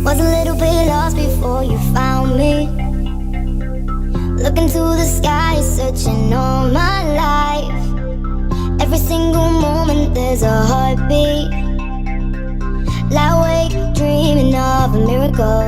Was a little bit lost before you found me. Looking to the sky, searching all my life. Every single moment there's a heartbeat. Lie awake, dreaming of a miracle.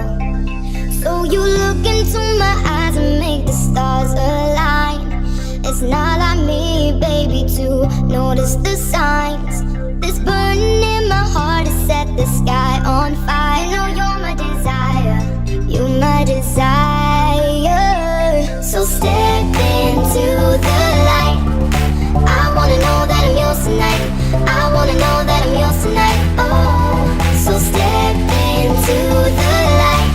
So you look into my eyes and make the stars align. It's not like me, baby, to notice the signs. This burning in my heart has set the sky on fire. I know you're my desire, you're my desire. So step into the light. I wanna know that I'm yours tonight. I wanna know that I'm yours tonight. Oh, so step into the light.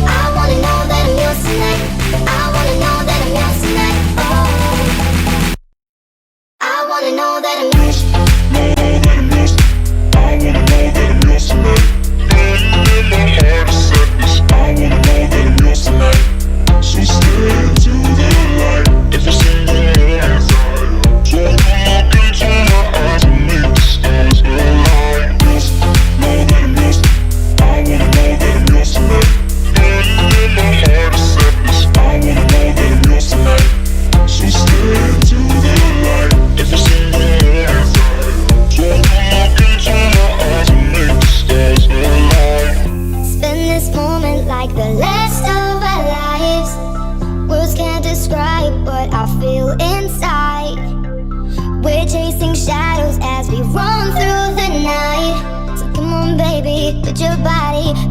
I wanna know that I'm yours tonight. I wanna know that I'm yours tonight. Oh, I wanna know that I'm yours.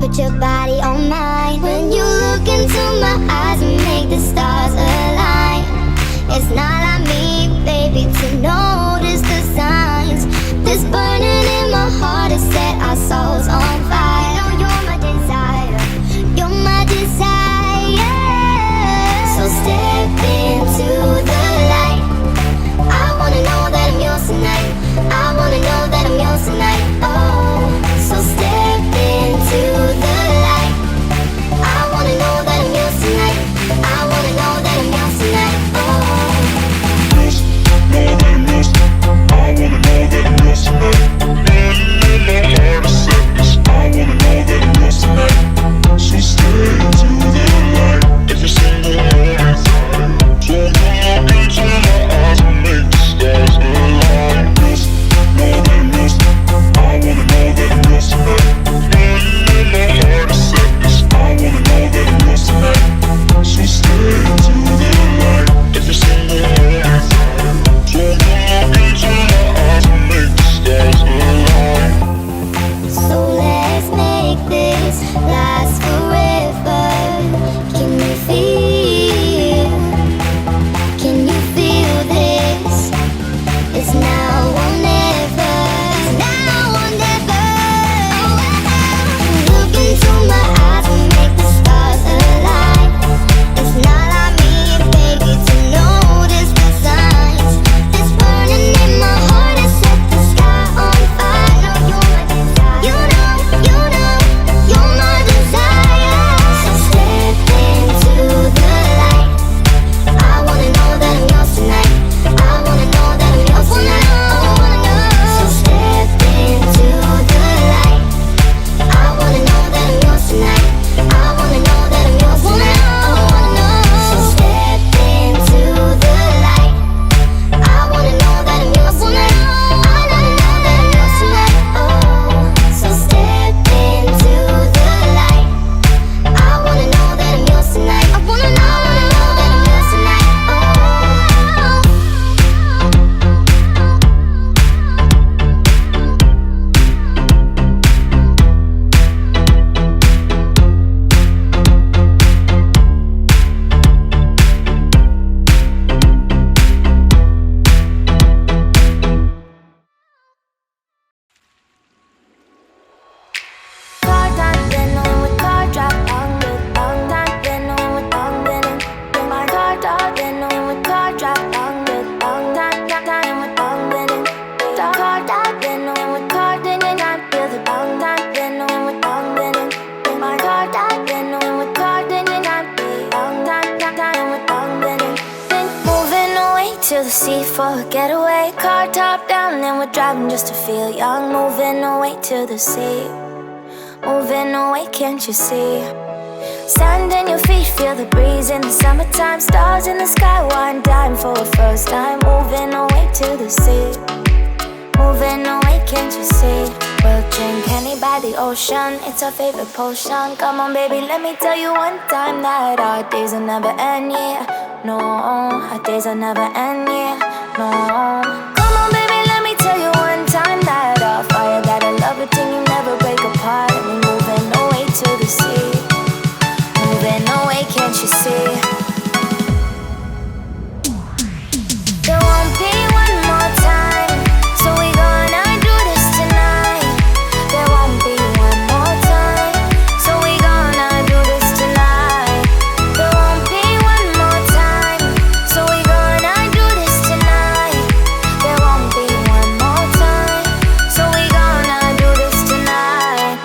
Put your body on mine. When you look into my eyes and make the stars align. It's not like me, baby, to notice the signs. This burning in my heart has set our souls on fire. I know you're my desire, you're my desire. So step into the light. I wanna know that I'm yours tonight. I wanna know that I'm yours tonight. Oh, so step into the light. I wanna know that I'm yours tonight. I wanna know that I'm yours tonight. Oh, yours, know that I'm yours. I wanna know that I'm yours tonight. In my heart is sadness. I wanna know that I'm yours tonight. So stay into the light. Every single moment. So look into my eyes and make the stars align. Yours, know that I'm yours. I wanna know that I'm yours tonight. In my heart is sadness. I wanna know that I'm yours tonight. So stay into the light. Every single moment. So look into my eyes and make the stars align. So let's make this last forever. Can you feel? Can you feel this? It's now or never. It's now or never. Look into my eyes and make the stars align. It's not like me, baby, to notice the signs. This burning in my heart has set the sky on fire. I know you're my desire. You know, you're my desire. So step into the light. I wanna know that I'm yours tonight. I wanna know that I'm yours tonight. So step into the light. I wanna know that I'm yours tonight. I wanna know that I'm yours tonight. So step into the light. I wanna know that I'm yours tonight. I wanna know that I'm yours tonight. Oh, so step into the light. I wanna know that I'm yours tonight. I wanna know that I'm yours tonight. To the sea for a getaway, car top down and we're driving just to feel young. Moving away to the sea, moving away, can't you see? Sand in your feet, feel the breeze in the summertime. Stars in the sky, one dime for a first time. Moving away to the sea, moving away, can't you see? We'll drink honey by the ocean, it's our favorite potion. Come on baby, let me tell you one time that our days will never end, yeah. No, our days will never end, yeah. No. Come on baby, let me tell you one time that our fire, that our love routine, you never break apart. And we moving away to the sea, moving away, can't you see? There won't be one more time, so we gonna do this tonight. There won't be one more time, so we gonna do this tonight. There won't be one more time, so we gonna do this tonight. There won't be one more time, so we gonna do this tonight.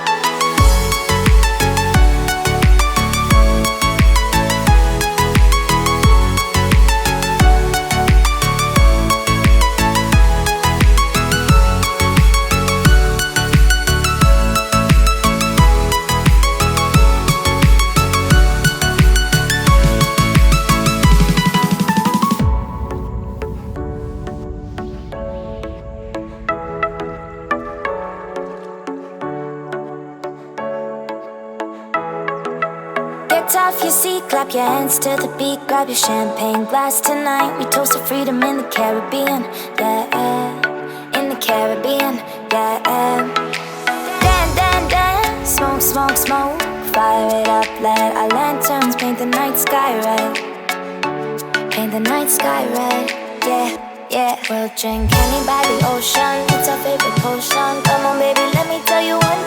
Get off your seat, clap your hands to the beat. Grab your champagne glass tonight. We toast to freedom in the Caribbean, yeah. In the Caribbean, yeah. Dan, dan, dan, smoke, smoke, smoke. Fire it up, let our lanterns paint the night sky red. Paint the night sky red, yeah, yeah. We'll drink honey by the ocean, it's our favorite potion. Come on baby, let me tell you one